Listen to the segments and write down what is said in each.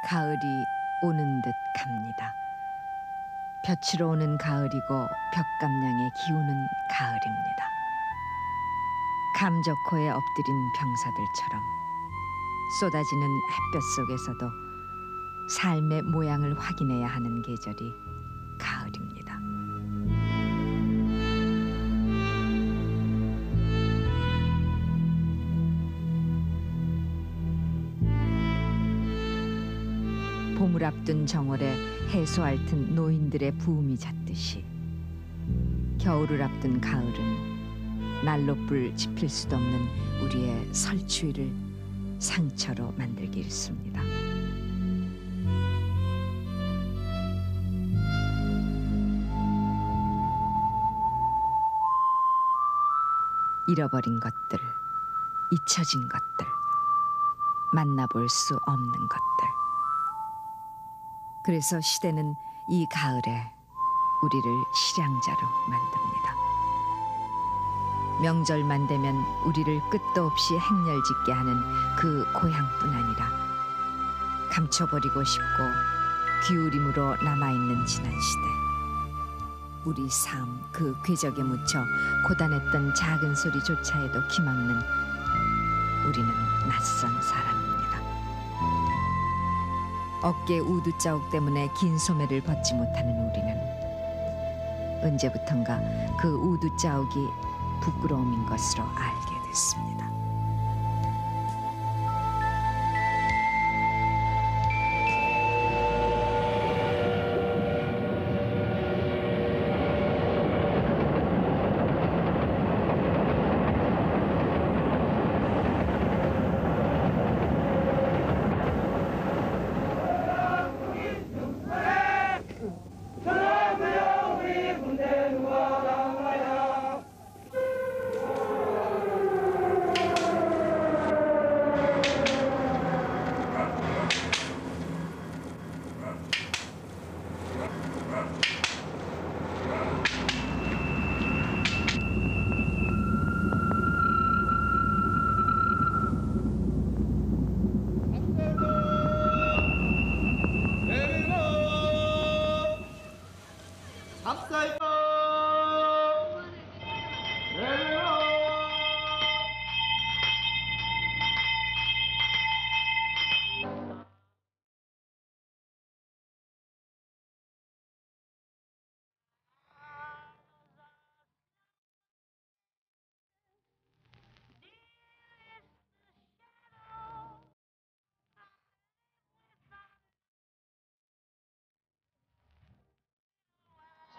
가을이 오는 듯 갑니다. 볕으로 오는 가을이고 벽감량에 기우는 가을입니다. 감적호에 엎드린 병사들처럼 쏟아지는 햇볕 속에서도 삶의 모양을 확인해야 하는 계절이 가을입니다. 봄을 앞둔 정월에 해소할 튼 노인들의 부음이 잦듯이 겨울을 앞둔 가을은 난로불 지필 수도 없는 우리의 설추위를 상처로 만들기 일쑤입니다. 잃어버린 것들, 잊혀진 것들, 만나볼 수 없는 것들. 그래서 시대는 이 가을에 우리를 실향자로 만듭니다. 명절만 되면 우리를 끝도 없이 행렬짓게 하는 그 고향뿐 아니라 감춰버리고 싶고 기울임으로 남아있는 지난 시대. 우리 삶 그 궤적에 묻혀 고단했던 작은 소리조차에도 기막는 우리는 낯선 사람입니다. 어깨 우두 자국 때문에 긴 소매를 벗지 못하는 우리는 언제부턴가 그 우두 자국이 부끄러움인 것으로 알게 됐습니다.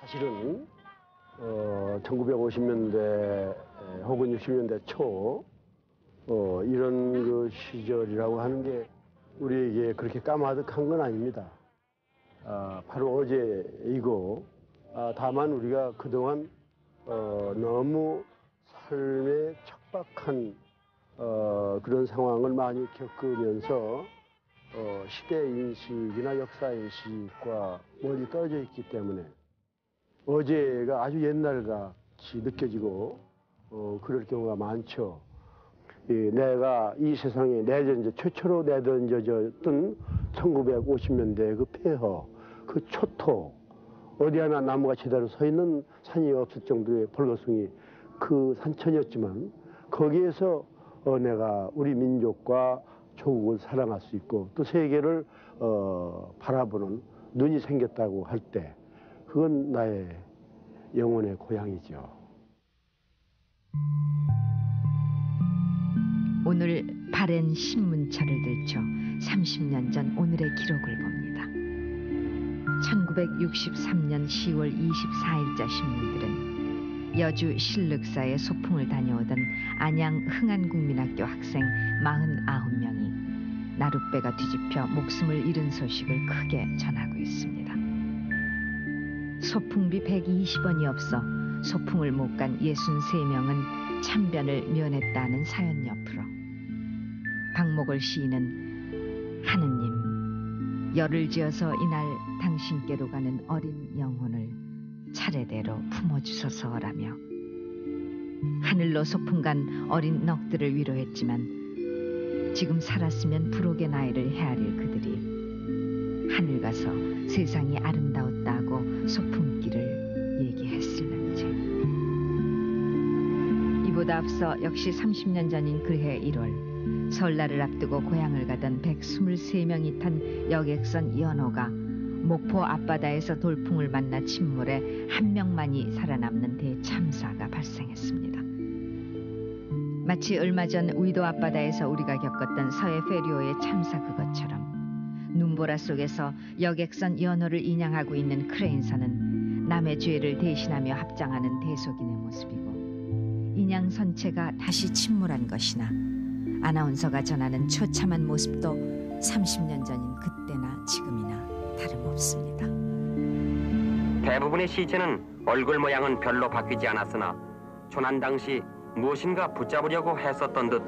사실은 1950년대 혹은 60년대 초 이런 그 시절이라고 하는 게 우리에게 그렇게 까마득한 건 아닙니다. 바로 어제이고 다만 우리가 그동안 너무 삶의 척박한 그런 상황을 많이 겪으면서 시대인식이나 역사인식과 멀리 떨어져 있기 때문에 어제가 아주 옛날같이 느껴지고 그럴 경우가 많죠. 내가 이 세상에 최초로 내던져졌던 1950년대 그 폐허, 그 초토, 어디 하나 나무가 제대로 서 있는 산이 없을 정도의 벌거숭이 그 산천이었지만 거기에서 내가 우리 민족과 조국을 사랑할 수 있고 또 세계를 바라보는 눈이 생겼다고 할 때 그건 나의 영혼의 고향이죠. 오늘 바랜 신문철을 들춰 30년 전 오늘의 기록을 봅니다. 1963년 10월 24일자 신문들은 여주 신륵사의 소풍을 다녀오던 안양 흥안국민학교 학생 49명이 나룻배가 뒤집혀 목숨을 잃은 소식을 크게 전하고 있습니다. 소풍비 120원이 없어 소풍을 못 간 63명은 참변을 면했다는 사연 옆으로 박목월 시인은 하느님 열을 지어서 이날 당신께로 가는 어린 영혼을 차례대로 품어주소서라며 하늘로 소풍 간 어린 넋들을 위로했지만 지금 살았으면 부록의 나이를 헤아릴 그들이 하늘 가서 세상이 아름다웠다고 소풍길을 얘기했을는지. 이보다 앞서 역시 30년 전인 그해 1월 설날을 앞두고 고향을 가던 123명이 탄 여객선 연호가 목포 앞바다에서 돌풍을 만나 침몰해 한 명만이 살아남는 대참사가 발생했습니다. 마치 얼마 전 의도 앞바다에서 우리가 겪었던 서해 페리오의 참사 그것처럼 눈보라 속에서 여객선 연호를 인양하고 있는 크레인선은 남의 죄를 대신하며 합장하는 대속인의 모습이고, 인양 선체가 다시 침몰한 것이나 아나운서가 전하는 처참한 모습도 30년 전인 그때나 지금이나 다름없습니다. 대부분의 시체는 얼굴 모양은 별로 바뀌지 않았으나 조난 당시 무엇인가 붙잡으려고 했었던 듯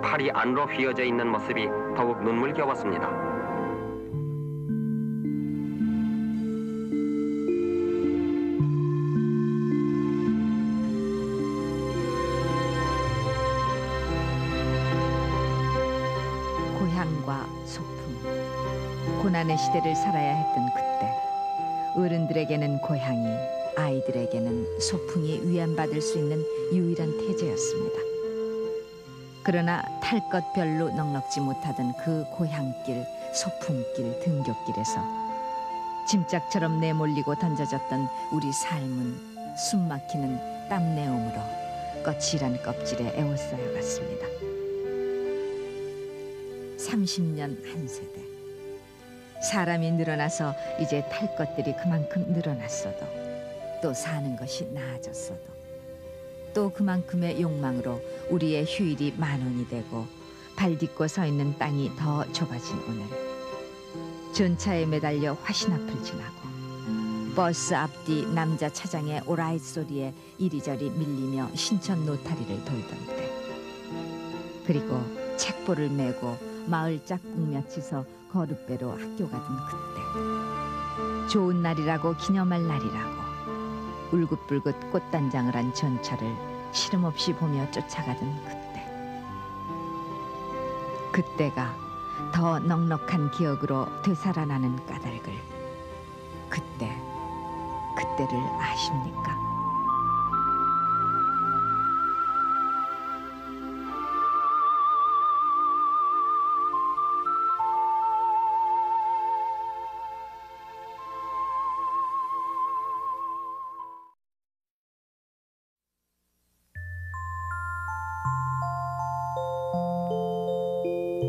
팔이 안으로 휘어져 있는 모습이 더욱 눈물겨웠습니다. 고향과 소풍, 고난의 시대를 살아야 했던 그때, 어른들에게는 고향이, 아이들에게는 소풍이 위안받을 수 있는 유일한 태제였습니다. 그러나 탈 것 별로 넉넉지 못하던 그 고향길, 소풍길, 등굣길에서 짐짝처럼 내몰리고 던져졌던 우리 삶은 숨막히는 땀내음으로 거칠한 껍질에 에워싸여 갔습니다. 30년 한 세대. 사람이 늘어나서 이제 탈 것들이 그만큼 늘어났어도, 또 사는 것이 나아졌어도, 또 그만큼의 욕망으로 우리의 휴일이 만원이 되고 발 딛고 서 있는 땅이 더 좁아진 오늘, 전차에 매달려 화신 앞을 지나고 버스 앞뒤 남자 차장의 오라잇 소리에 이리저리 밀리며 신천 노타리를 돌던 때, 그리고 책보를 메고 마을 짝꿍 몇이서 거룻배로 학교 가던 그때, 좋은 날이라고 기념할 날이라고 울긋불긋 꽃단장을 한 전차를 시름없이 보며 쫓아가던 그때가 더 넉넉한 기억으로 되살아나는 까닭을, 그때를 아십니까?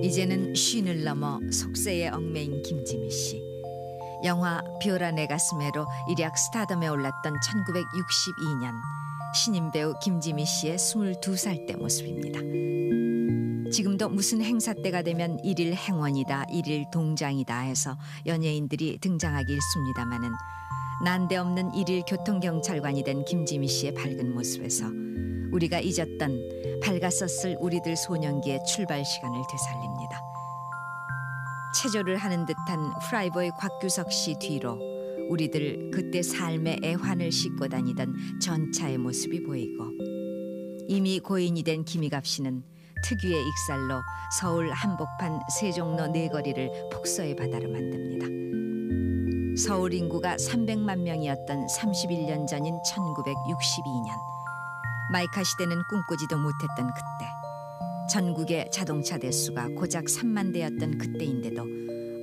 이제는 쉰을 넘어 속세에 얽매인 김지미 씨. 영화 벼라 내 가슴에로 일약 스타덤에 올랐던 1962년 신인 배우 김지미 씨의 22살 때 모습입니다. 지금도 무슨 행사 때가 되면 일일 행원이다, 일일 동장이다 해서 연예인들이 등장하기 일쑤입니다마는 난데없는 일일 교통경찰관이 된 김지미 씨의 밝은 모습에서 우리가 잊었던 밝았었을 우리들 소년기의 출발 시간을 되살립니다. 체조를 하는 듯한 프라이버의 곽규석 씨 뒤로 우리들 그때 삶의 애환을 싣고 다니던 전차의 모습이 보이고, 이미 고인이 된 김희갑 씨는 특유의 익살로 서울 한복판 세종로 네거리를 폭서의 바다로 만듭니다. 서울 인구가 300만 명이었던 31년 전인 1962년, 마이카 시대는 꿈꾸지도 못했던 그때, 전국의 자동차 대수가 고작 3만 대였던 그때인데도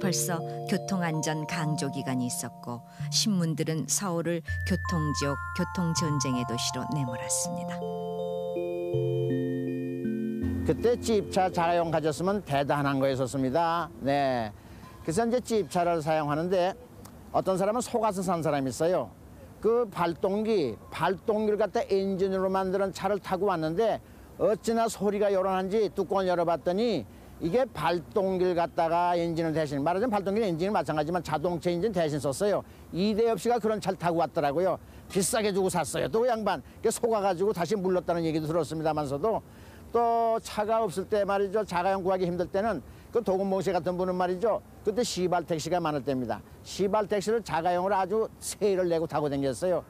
벌써 교통안전 강조 기간이 있었고 신문들은 서울을 교통지옥, 교통전쟁의 도시로 내몰았습니다. 그때 집차 자가용 가졌으면 대단한 거였었습니다. 네. 그래서 이제 집차를 사용하는데 어떤 사람은 속아서 산 사람이 있어요. 그 발동기를 갖다 엔진으로 만드는 차를 타고 왔는데 어찌나 소리가 요란한지 뚜껑을 열어봤더니 이게 발동기를 갖다가 엔진을 대신, 말하자면 발동기는 엔진이 마찬가지지만 자동차 엔진 대신 썼어요. 이대엽 씨가 그런 차를 타고 왔더라고요. 비싸게 주고 샀어요. 또 그 양반 속아가지고 다시 물렀다는 얘기도 들었습니다만서도, 또 차가 없을 때 말이죠, 자가용 구하기 힘들 때는 그 도금봉 씨 같은 분은 말이죠, 그때 시발 택시가 많을 때입니다. 시발 택시를 자가용으로 아주 세일을 내고 타고 다녔어요.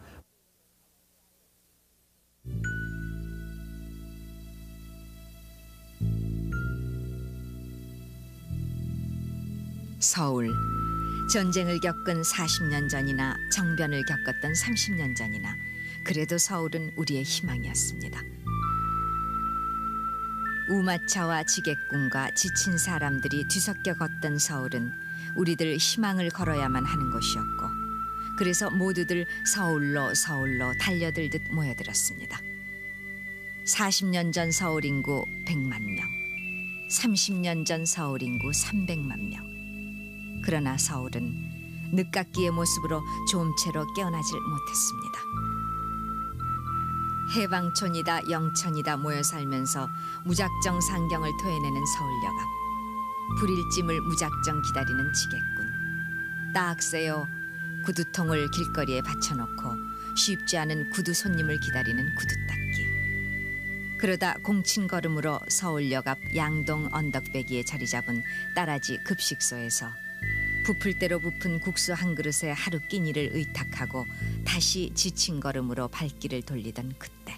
서울 전쟁을 겪은 40년 전이나 정변을 겪었던 30년 전이나 그래도 서울은 우리의 희망이었습니다. 우마차와 지객꾼과 지친 사람들이 뒤섞여 걷던 서울은 우리들 희망을 걸어야만 하는 곳이었고, 그래서 모두들 서울로 달려들듯 모여들었습니다. 40년 전 서울 인구 100만 명, 30년 전 서울 인구 300만 명. 그러나 서울은 늦깎이의 모습으로 좀채로 깨어나질 못했습니다. 해방촌이다 영천이다 모여 살면서 무작정 상경을 토해내는 서울역 앞, 불일짐을 무작정 기다리는 지객꾼, 딱새요 구두통을 길거리에 받쳐놓고 쉽지 않은 구두 손님을 기다리는 구두닦기. 그러다 공친 걸음으로 서울역 앞 양동 언덕배기에 자리 잡은 따라지 급식소에서 부풀 대로 부푼 국수 한 그릇에 하루 끼니를 의탁하고 다시 지친 걸음으로 발길을 돌리던 그때,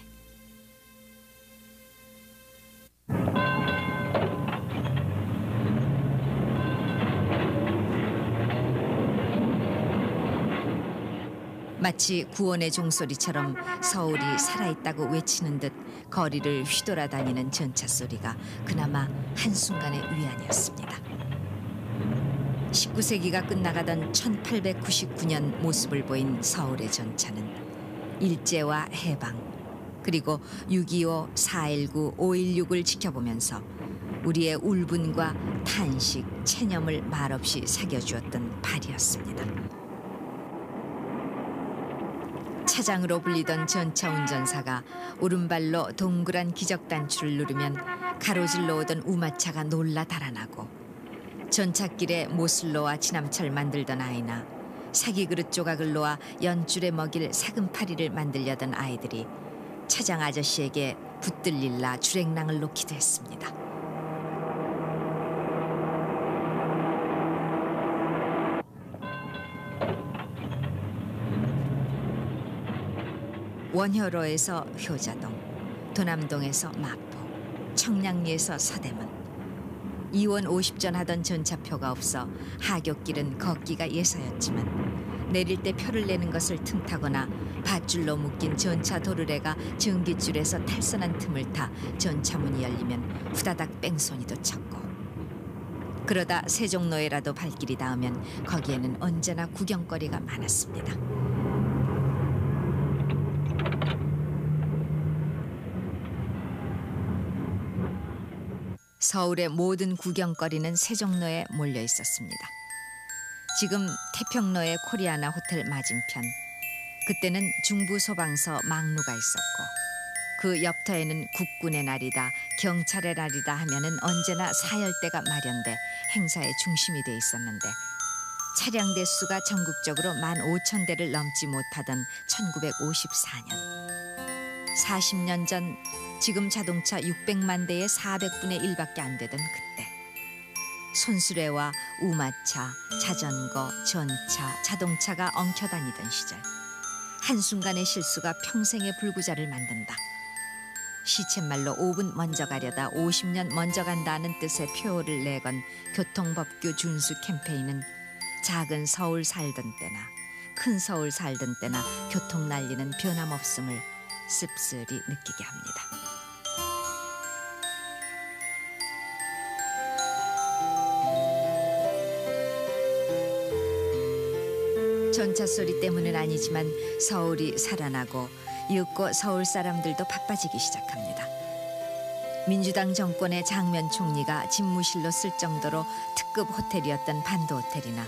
마치 구원의 종소리처럼 서울이 살아있다고 외치는 듯 거리를 휘돌아다니는 전차 소리가 그나마 한순간의 위안이었습니다. 19세기가 끝나가던 1899년 모습을 보인 서울의 전차는 일제와 해방, 그리고 6.25, 4.19, 5.16을 지켜보면서 우리의 울분과 탄식, 체념을 말없이 새겨주었던 발이었습니다. 차장으로 불리던 전차 운전사가 오른발로 동그란 기적단추를 누르면 가로질러 오던 우마차가 놀라 달아나고, 전찻길에 모슬로와 지남철 만들던 아이나 사기그릇 조각을 놓아 연줄에 먹일 사금파리를 만들려던 아이들이 차장 아저씨에게 붙들릴라 주랭랑을 놓기도 했습니다. 원효로에서 효자동, 도남동에서 마포, 청량리에서 서대문. 이원 50전 하던 전차표가 없어 하굣길은 걷기가 예사였지만 내릴 때 표를 내는 것을 틈타거나 밧줄로 묶인 전차 도르래가 전깃줄에서 탈선한 틈을 타 전차문이 열리면 후다닥 뺑소니도 쳤고, 그러다 세종로에라도 발길이 닿으면 거기에는 언제나 구경거리가 많았습니다. 서울의 모든 구경거리는 세종로에 몰려 있었습니다. 지금 태평로의 코리아나 호텔 맞은편, 그때는 중부소방서 막루가 있었고, 그 옆터에는 국군의 날이다, 경찰의 날이다 하면은 언제나 사열대가 마련돼 행사의 중심이 돼 있었는데, 차량 대수가 전국적으로 15,000대를 넘지 못하던 1954년, 40년 전 지금 자동차 600만 대의 400분의 1밖에 안 되던 그때, 손수레와 우마차, 자전거, 전차, 자동차가 엉켜다니던 시절, 한순간의 실수가 평생의 불구자를 만든다. 시쳇말로 5분 먼저 가려다 50년 먼저 간다는 뜻의 표어를 내건 교통법규 준수 캠페인은 작은 서울 살던 때나 큰 서울 살던 때나 교통 난리는 변함없음을 씁쓸히 느끼게 합니다. 전차 소리 때문은 아니지만 서울이 살아나고 이윽고 서울 사람들도 바빠지기 시작합니다. 민주당 정권의 장면 총리가 집무실로 쓸 정도로 특급 호텔이었던 반도 호텔이나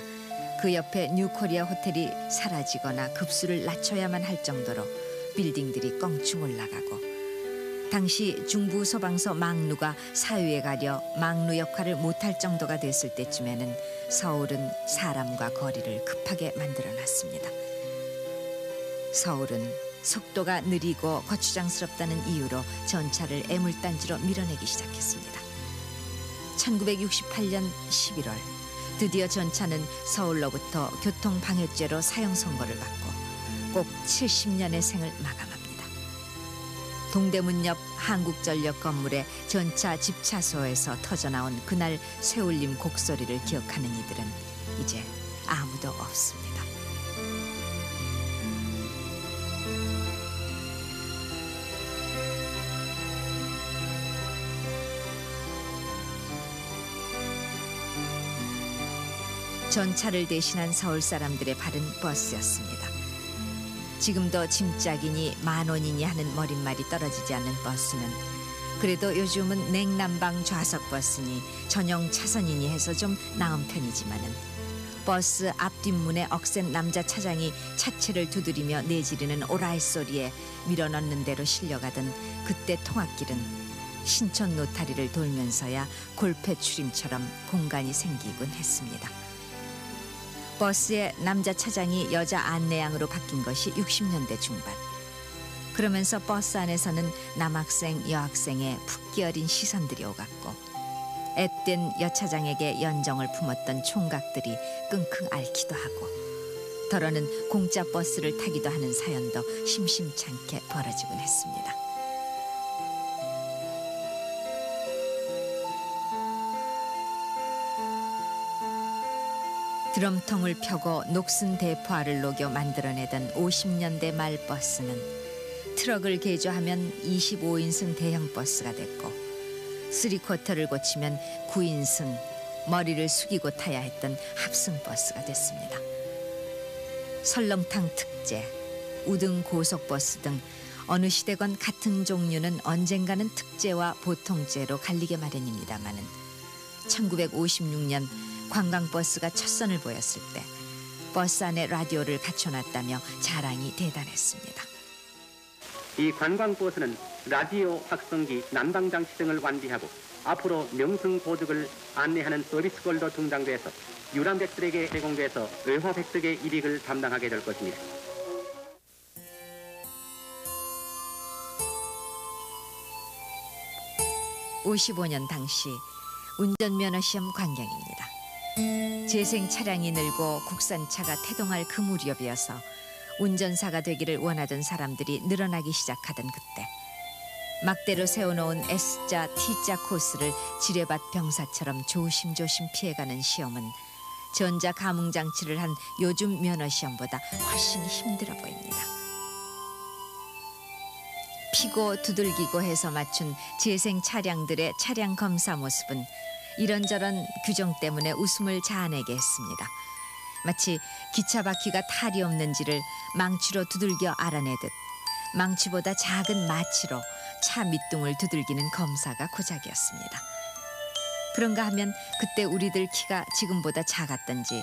그 옆에 뉴코리아 호텔이 사라지거나 급수를 낮춰야만 할 정도로 빌딩들이 껑충 올라가고, 당시 중부소방서 막루가 사유에 가려 막루 역할을 못할 정도가 됐을 때쯤에는 서울은 사람과 거리를 급하게 만들어놨습니다. 서울은 속도가 느리고 거추장스럽다는 이유로 전차를 애물단지로 밀어내기 시작했습니다. 1968년 11월 드디어 전차는 서울로부터 교통방해죄로 사형 선고를 받고 꼭 70년의 생을 마감합니다. 동대문 옆 한국전력 건물의 전차 집차소에서 터져나온 그날 쇠울림 곡소리를 기억하는 이들은 이제 아무도 없습니다. 전차를 대신한 서울 사람들의 발은 버스였습니다. 지금도 짐짝이니 만원이니 하는 머릿말이 떨어지지 않는 버스는 그래도 요즘은 냉난방 좌석 버스니 전용 차선이니 해서 좀 나은 편이지만은 버스 앞뒷문에 억센 남자 차장이 차체를 두드리며 내지르는 오라이 소리에 밀어넣는 대로 실려가던 그때 통학길은 신촌 노타리를 돌면서야 골패 출임처럼 공간이 생기곤 했습니다. 버스에 남자 차장이 여자 안내양으로 바뀐 것이 60년대 중반. 그러면서 버스 안에서는 남학생, 여학생의 풋기 어린 시선들이 오갔고 앳된 여차장에게 연정을 품었던 총각들이 끙끙 앓기도 하고 더러는 공짜 버스를 타기도 하는 사연도 심심찮게 벌어지곤 했습니다. 드럼통을 펴고 녹슨 대포알을 녹여 만들어내던 50년대 말 버스는 트럭을 개조하면 25인승 대형 버스가 됐고 3쿼터를 고치면 9인승 머리를 숙이고 타야 했던 합승 버스가 됐습니다. 설렁탕 특제, 우등 고속버스 등 어느 시대건 같은 종류는 언젠가는 특제와 보통제로 갈리게 마련입니다마는 1956년 관광버스가 첫 선을 보였을 때 버스 안에 라디오를 갖춰놨다며 자랑이 대단했습니다. 이 관광버스는 라디오 확성기, 난방장치 등을 완비하고 앞으로 명승보득을 안내하는 서비스걸로 중장돼서 유람객들에게 제공돼서 의화백득의 이익을 담당하게 될 것입니다. 55년 당시 운전면허 시험 광경입니다. 재생 차량이 늘고 국산차가 태동할 그 무렵이어서 운전사가 되기를 원하던 사람들이 늘어나기 시작하던 그때 막대로 세워놓은 S자, T자 코스를 지뢰밭 병사처럼 조심조심 피해가는 시험은 전자 감응장치를 한 요즘 면허시험보다 훨씬 힘들어 보입니다. 피고 두들기고 해서 맞춘 재생 차량들의 차량 검사 모습은 이런저런 규정 때문에 웃음을 자아내게 했습니다. 마치 기차 바퀴가 탈이 없는지를 망치로 두들겨 알아내듯 망치보다 작은 마치로 차 밑둥을 두들기는 검사가 고작이었습니다. 그런가 하면 그때 우리들 키가 지금보다 작았던지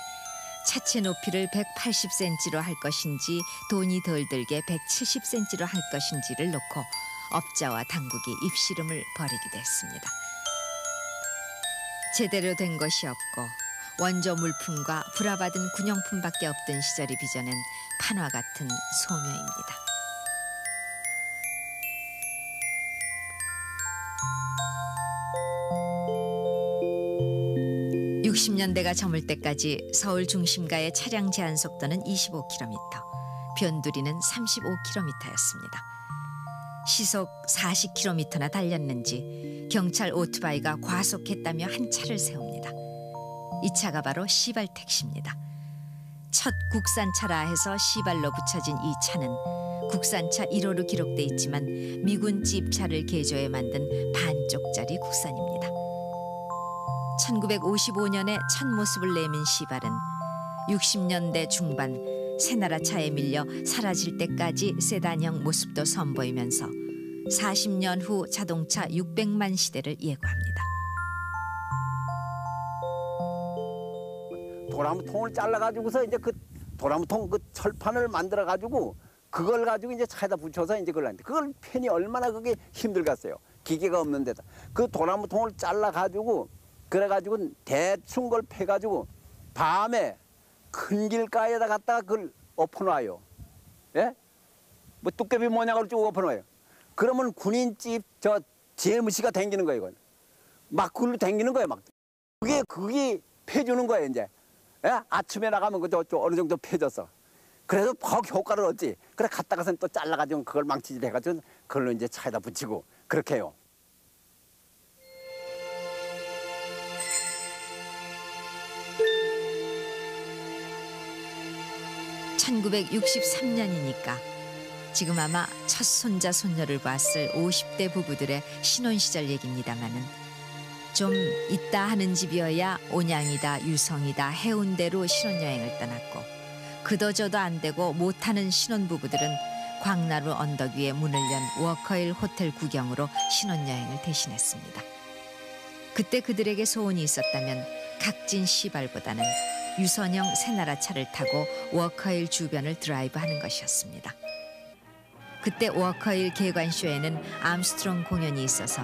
차체 높이를 180cm로 할 것인지 돈이 덜 들게 170cm로 할 것인지를 놓고 업자와 당국이 입씨름을 벌이기도 했습니다. 제대로 된 것이 없고 원조 물품과 불화받은 군용품밖에 없던 시절이 빚어낸 판화 같은 소묘입니다. 60년대가 저물 때까지 서울 중심가의 차량 제한 속도는 25km, 변두리는 35km였습니다. 시속 40km나 달렸는지 경찰 오토바이가 과속했다며 한 차를 세웁니다. 이 차가 바로 시발 택시입니다. 첫 국산차라 해서 시발로 붙여진 이 차는 국산차 1호로 기록돼 있지만 미군 찝차를 개조해 만든 반쪽짜리 국산입니다. 1955년에 첫 모습을 내민 시발은 60년대 중반 새나라 차에 밀려 사라질 때까지 세단형 모습도 선보이면서 40년 후 자동차 600만 시대를 예고합니다. 도나무통을 잘라가지고서 이제 그 도나무통 그 철판을 만들어가지고 그걸 가지고 이제 차에다 붙여서 이제 그걸 하는데 그걸 편이 얼마나 그게 힘들겠어요. 기계가 없는 데다. 그 도나무통을 잘라가지고 그래가지고 대충 걸 패가지고 밤에 큰 길가에다 갖다가 그걸 엎어놔요. 예? 뭐 뚝배비 모양으로 쭉 엎어놔요. 그러면 군인집 저 제무시가 댕기는 거예요. 이건. 막 그걸로 댕기는 거예요. 막. 그게 패주는 거예요. 이제. 예? 아침에 나가면 그저 어느 정도 패졌어. 그래서 퍽 효과를 얻지. 그래 갔다가서는 또 잘라가지고 그걸 망치질 해가지고 그걸로 이제 차에다 붙이고 그렇게 해요. 1963년이니까 지금 아마 첫 손자 손녀를 봤을 50대 부부들의 신혼시절 얘기입니다마는 좀 있다 하는 집이어야 온양이다 유성이다 해운대로 신혼여행을 떠났고 그도저도 안 되고 못하는 신혼부부들은 광나루 언덕 위에 문을 연 워커힐 호텔 구경으로 신혼여행을 대신했습니다. 그때 그들에게 소원이 있었다면 각진 시발보다는 유선형 새나라 차를 타고 워커힐 주변을 드라이브하는 것이었습니다. 그때 워커힐 개관쇼에는 암스트롱 공연이 있어서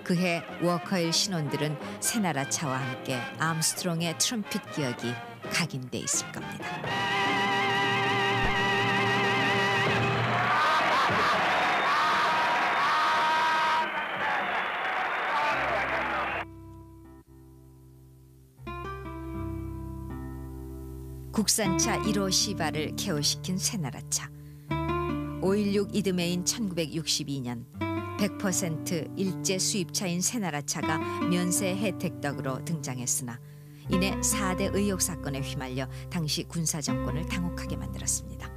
그해 워커힐 신혼들은 새나라 차와 함께 암스트롱의 트럼핏 기억이 각인돼 있을 겁니다. 국산차 1호 시바를 케어시킨 새나라차. 5.16 이듬해인 1962년 100% 일제 수입차인 새나라차가 면세 혜택 덕으로 등장했으나 이내 4대 의혹 사건에 휘말려 당시 군사정권을 당혹하게 만들었습니다.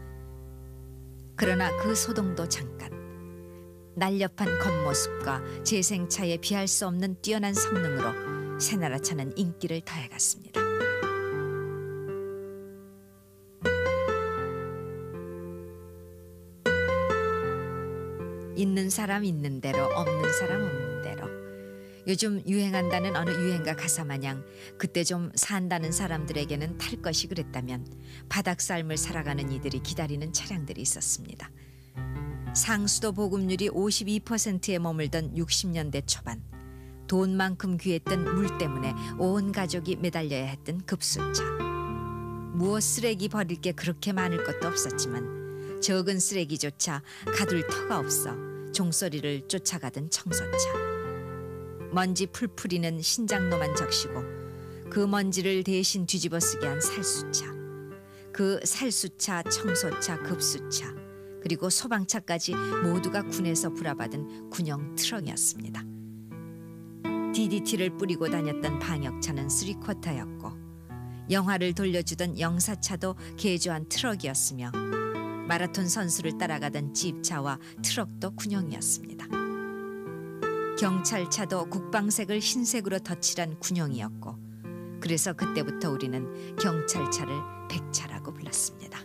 그러나 그 소동도 잠깐. 날렵한 겉모습과 재생차에 비할 수 없는 뛰어난 성능으로 새나라차는 인기를 더해갔습니다. 있는 사람 있는 대로 없는 사람 없는 대로 요즘 유행한다는 어느 유행가 가사 마냥 그때 좀 산다는 사람들에게는 탈 것이 그랬다면 바닥 삶을 살아가는 이들이 기다리는 차량들이 있었습니다. 상수도 보급률이 52%에 머물던 60년대 초반 돈만큼 귀했던 물 때문에 온 가족이 매달려야 했던 급수차. 무엇 쓰레기 버릴 게 그렇게 많을 것도 없었지만 적은 쓰레기조차 가둘 터가 없어 종소리를 쫓아가던 청소차. 먼지 풀풀이는 신장로만 적시고 그 먼지를 대신 뒤집어 쓰게 한 살수차. 그 살수차, 청소차, 급수차 그리고 소방차까지 모두가 군에서 불화받은 군용 트럭이었습니다. DDT를 뿌리고 다녔던 방역차는 3쿼터였고 영화를 돌려주던 영사차도 개조한 트럭이었으며 마라톤 선수를 따라가던 집차와 트럭도 군용이었습니다. 경찰차도 국방색을 흰색으로 덧칠한 군용이었고 그래서 그때부터 우리는 경찰차를 백차라고 불렀습니다.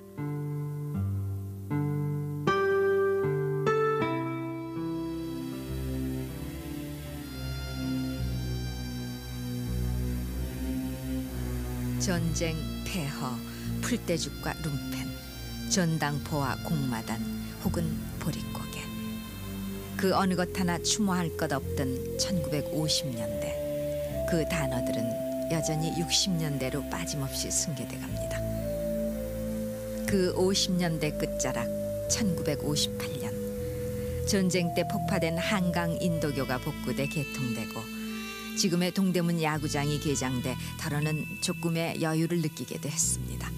전쟁, 폐허, 풀떼죽과 룸펜, 전당포와 공마단 혹은 보릿고개. 그 어느 것 하나 추모할 것 없던 1950년대. 그 단어들은 여전히 60년대로 빠짐없이 승계돼 갑니다. 그 50년대 끝자락 1958년 전쟁 때 폭파된 한강 인도교가 복구돼 개통되고 지금의 동대문 야구장이 개장돼 더러는 조금의 여유를 느끼게도 했습니다.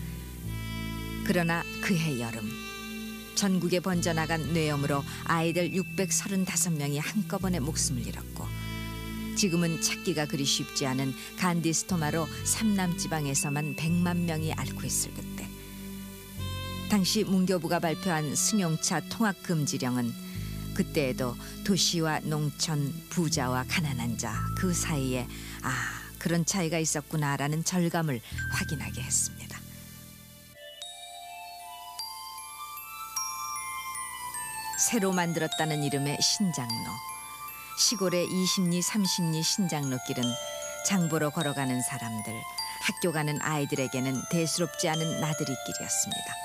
그러나 그해 여름 전국에 번져나간 뇌염으로 아이들 635명이 한꺼번에 목숨을 잃었고 지금은 찾기가 그리 쉽지 않은 간디스토마로 삼남지방에서만 100만 명이 앓고 있을 그때 당시 문교부가 발표한 승용차 통학금지령은 그때에도 도시와 농촌, 부자와 가난한 자 그 사이에 그런 차이가 있었구나라는 절감을 확인하게 했습니다. 새로 만들었다는 이름의 신장로. 시골의 20리, 30리 신장로길은 장보러 걸어가는 사람들, 학교 가는 아이들에게는 대수롭지 않은 나들이길이었습니다.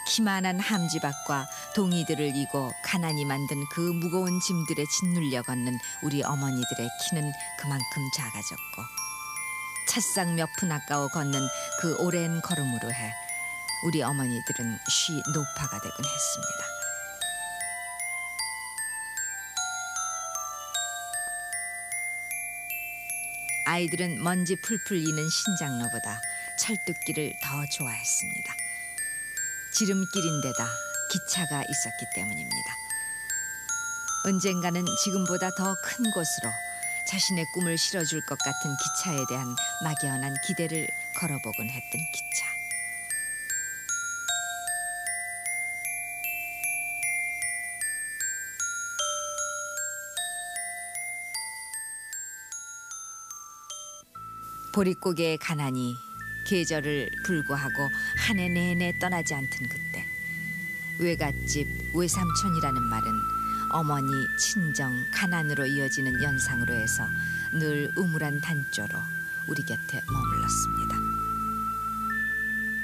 키만한 함지박과 동이들을 이고 가난이 만든 그 무거운 짐들에 짓눌려 걷는 우리 어머니들의 키는 그만큼 작아졌고 찻상 몇 푼 아까워 걷는 그 오랜 걸음으로 해 우리 어머니들은 쉬 노파가 되곤 했습니다. 아이들은 먼지 풀풀 이는 신장로보다 철뚝길을 더 좋아했습니다. 지름길인데다 기차가 있었기 때문입니다. 언젠가는 지금보다 더 큰 곳으로 자신의 꿈을 실어줄 것 같은 기차에 대한 막연한 기대를 걸어보곤 했던 기차. 보릿고개의 가난이 계절을 불구하고 한 해 내내 떠나지 않던 그때 외갓집 외삼촌이라는 말은 어머니 친정 가난으로 이어지는 연상으로 해서 늘 우물한 단조로 우리 곁에 머물렀습니다.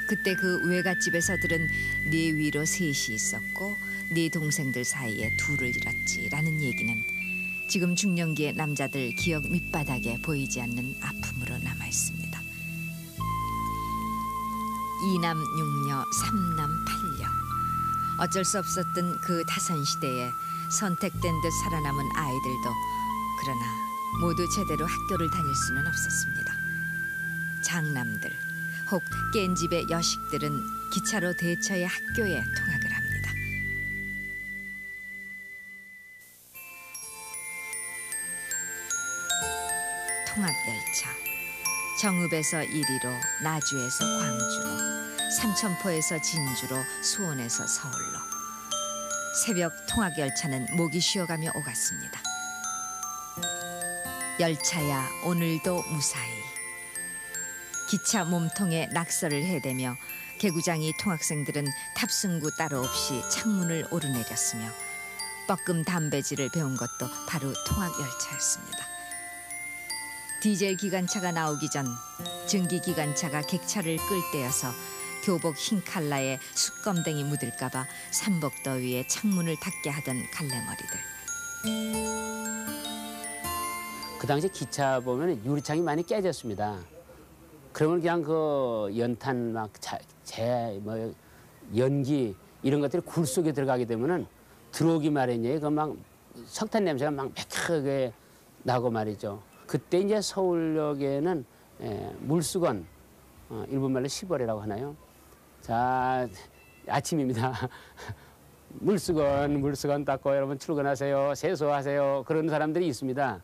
그때 그 외갓집에서 들은 네 위로 셋이 있었고 네 동생들 사이에 둘을 잃었지라는 얘기는 지금 중년기의 남자들 기억 밑바닥에 보이지 않는 아픔으로 남아 있습니다. 2남 6녀 3남 8녀. 어쩔 수 없었던 그 다선시대에 선택된 듯 살아남은 아이들도 그러나 모두 제대로 학교를 다닐 수는 없었습니다. 장남들 혹 깬 집의 여식들은 기차로 대처의 학교에 통학을 합니다. 통학열차. 정읍에서 이리로, 나주에서 광주로, 삼천포에서 진주로, 수원에서 서울로. 새벽 통학열차는 목이 쉬어가며 오갔습니다. 열차야 오늘도 무사히. 기차 몸통에 낙서를 해대며 개구장이 통학생들은 탑승구 따로 없이 창문을 오르내렸으며 뻐끔 담배질을 배운 것도 바로 통학열차였습니다. 디젤 기관차가 나오기 전 증기 기관차가 객차를 끌 때여서 교복 흰 칼라에 숯검댕이 묻을까봐 삼복더위에 창문을 닫게 하던 갈래머리들. 그 당시 기차 보면 유리창이 많이 깨졌습니다. 그러면 그냥 그 연탄 뭐 연기 이런 것들이 굴 속에 들어가게 되면은 들어오기 마련이에요. 그 막 석탄 냄새가 막 매크하게 나고 말이죠. 그때 이제 서울역에는 물수건, 일본말로 시벌이라고 하나요? 자, 아침입니다. 물수건 닦고 여러분 출근하세요, 세수하세요. 그런 사람들이 있습니다.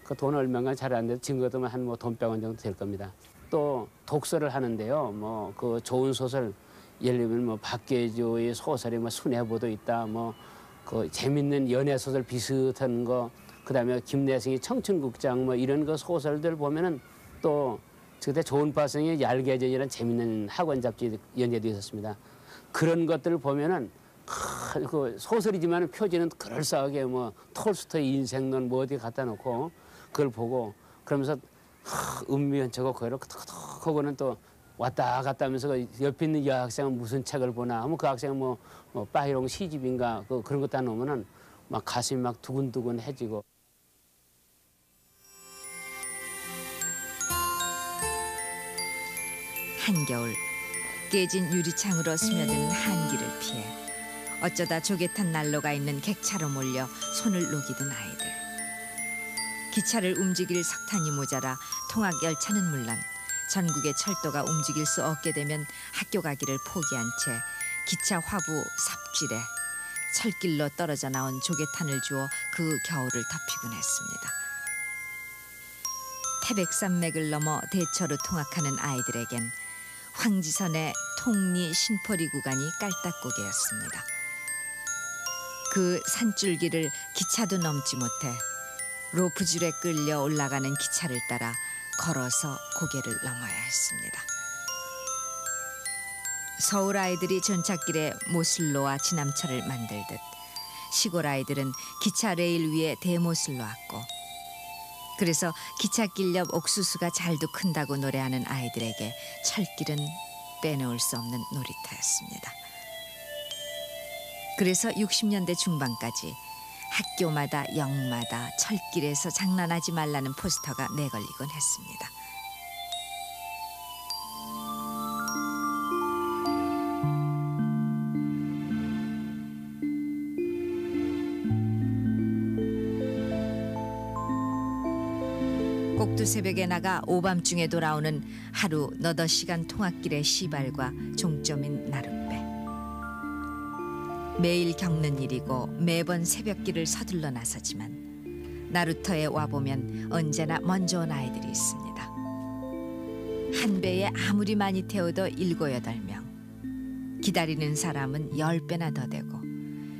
그 돈 얼마가 잘 안 돼도 증거도 한 뭐 돈 100원 정도 될 겁니다. 또 독서를 하는데요. 뭐 그 좋은 소설, 예를 들면 뭐 박계조의 소설에 뭐 순애보도 있다. 뭐 그 재밌는 연애 소설 비슷한 거, 그다음에 김내성의 청춘국장 뭐 이런 거 소설들 보면은 또 그때 조은파성의 얄개전이라는 재밌는 학원 잡지 연재도 있었습니다. 그런 것들을 보면은 그 소설이지만 표지는 그럴싸하게 뭐 톨스토이 인생론 뭐 어디 갖다 놓고 그걸 보고 그러면서 음미연처고 거기로 그거는 또 왔다 갔다 하면서 그 옆에 있는 여학생은 무슨 책을 보나 하면 그 학생은 뭐 빠이롱 시집인가 그런 거 다 놓으면은 막 가슴이 막 두근두근해지고. 한겨울 깨진 유리창으로 스며드는 한기를 피해 어쩌다 조개 탄 난로가 있는 객차로 몰려 손을 녹이던 아이들. 기차를 움직일 석탄이 모자라 통학열차는 물론 전국의 철도가 움직일 수 없게 되면 학교 가기를 포기한 채 기차 화부 삽질에 철길로 떨어져 나온 조개탄을 주어 그 겨울을 덮이곤 했습니다. 태백산맥을 넘어 대처로 통학하는 아이들에겐 황지선의 통리 신포리 구간이 깔딱고개였습니다. 그 산줄기를 기차도 넘지 못해 로프줄에 끌려 올라가는 기차를 따라 걸어서 고개를 넘어야 했습니다. 서울 아이들이 전찻길에 모슬로와 지남철을 만들듯 시골 아이들은 기차 레일 위에 대못을 놓았고, 그래서 기찻길 옆 옥수수가 잘도 큰다고 노래하는 아이들에게 철길은 빼놓을 수 없는 놀이터였습니다. 그래서 60년대 중반까지 학교마다 역마다 철길에서 장난하지 말라는 포스터가 내걸리곤 했습니다. 꼭두새벽에 나가 오밤중에 돌아오는 하루 너댓 시간 통학길의 시발과 종점인 나룻배. 매일 겪는 일이고 매번 새벽길을 서둘러 나서지만 나루터에 와보면 언제나 먼저 온 아이들이 있습니다. 한 배에 아무리 많이 태워도 7, 8명. 기다리는 사람은 10배나 더 되고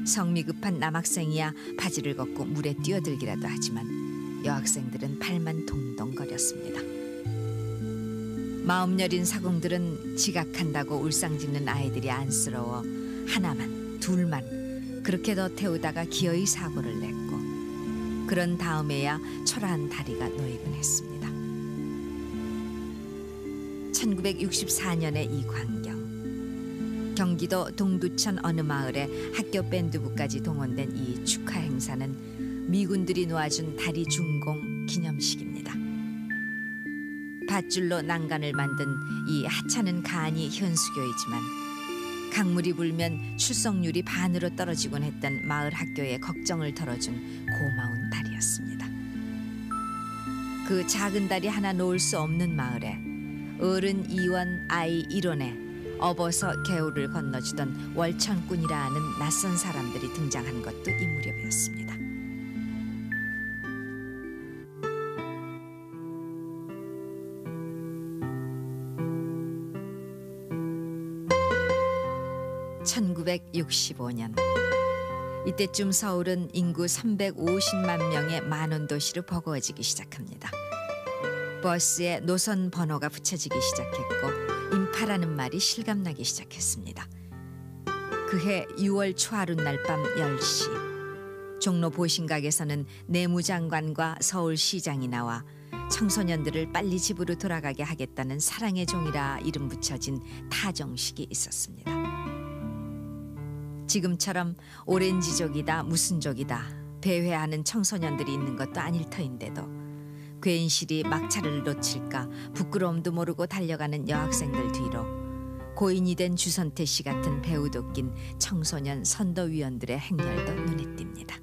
성미 급한 남학생이야 바지를 걷고 물에 뛰어들기라도 하지만 여학생들은 발만 동동거렸습니다. 마음 여린 사공들은 지각한다고 울상짓는 아이들이 안쓰러워 하나만 둘만 그렇게 더 태우다가 기어이 사고를 냈고 그런 다음에야 초라한 다리가 노이곤 했습니다. 1964년의 이 광경. 경기도 동두천 어느 마을에 학교 밴드부까지 동원된 이 축하 행사는 미군들이 놓아준 다리 준공 기념식입니다. 밧줄로 난간을 만든 이 하찮은 간이 현수교이지만 강물이 불면 출석률이 반으로 떨어지곤 했던 마을 학교의 걱정을 덜어준 고마운 다리였습니다. 그 작은 다리 하나 놓을 수 없는 마을에 어른 2원 아이 1원에 업어서 개울을 건너주던 월천꾼이라 하는 낯선 사람들이 등장한 것도 이 무렵이었습니다. (1965년) 이때쯤 서울은 인구 350만 명의 만원도시로 버거워지기 시작합니다. 버스에 노선 번호가 붙여지기 시작했고 인파라는 말이 실감나기 시작했습니다. 그해 6월 초하룻날 밤 10시 종로 보신각에서는 내무장관과 서울시장이 나와 청소년들을 빨리 집으로 돌아가게 하겠다는 사랑의 종이라 이름 붙여진 타종식이 있었습니다. 지금처럼 오렌지족이다 무슨 족이다 배회하는 청소년들이 있는 것도 아닐 터인데도 괜시리 막차를 놓칠까 부끄러움도 모르고 달려가는 여학생들 뒤로 고인이 된 주선태 씨 같은 배우도 낀 청소년 선도위원들의 행렬도 눈에 띕니다.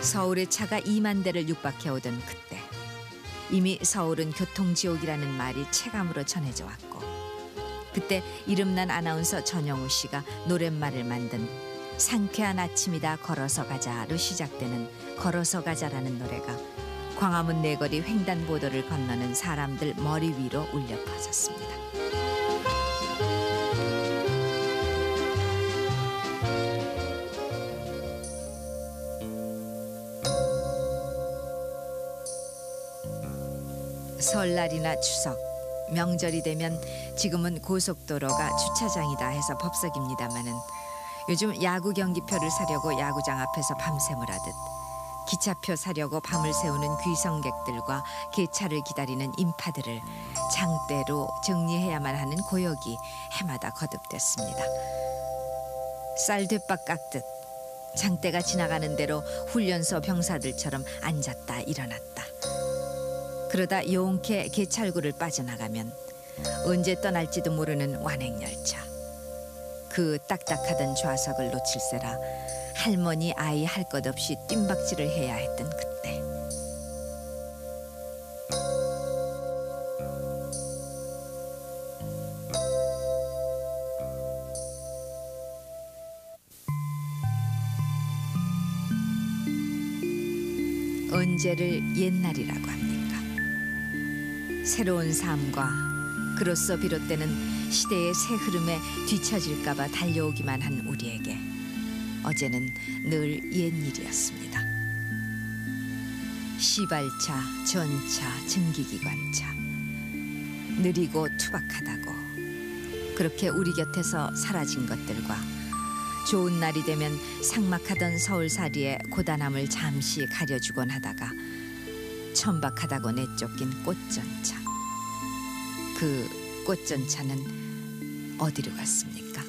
서울의 차가 2만 대를 육박해오던 그때 이미 서울은 교통지옥이라는 말이 체감으로 전해져 왔고 그때 이름난 아나운서 전영우 씨가 노랫말을 만든 상쾌한 아침이다 걸어서 가자로 시작되는 걸어서 가자라는 노래가 광화문 내거리 횡단보도를 건너는 사람들 머리 위로 울려 퍼졌습니다. 설날이나 추석, 명절이 되면 지금은 고속도로가 주차장이다 해서 법석입니다마는 요즘 야구 경기표를 사려고 야구장 앞에서 밤샘을 하듯 기차표 사려고 밤을 새우는 귀성객들과 개차를 기다리는 인파들을 장대로 정리해야만 하는 고역이 해마다 거듭됐습니다. 쌀뒷밥 깎듯 장대가 지나가는 대로 훈련소 병사들처럼 앉았다 일어났다. 그러다 용케 개찰구를 빠져나가면 언제 떠날지도 모르는 완행열차. 그 딱딱하던 좌석을 놓칠세라 할머니 아이 할 것 없이 뜀박질을 해야 했던 그때. 언제를 옛날이라고 합니까? 새로운 삶과 그로써 비롯되는 시대의 새 흐름에 뒤처질까 봐 달려오기만 한 우리에게 어제는 늘 옛일이었습니다. 시발차, 전차, 증기기관차 느리고 투박하다고 그렇게 우리 곁에서 사라진 것들과 좋은 날이 되면 삭막하던 서울살이의 고단함을 잠시 가려주곤 하다가 천박하다고 내쫓긴 꽃전차. 그 꽃전차는 어디로 갔습니까?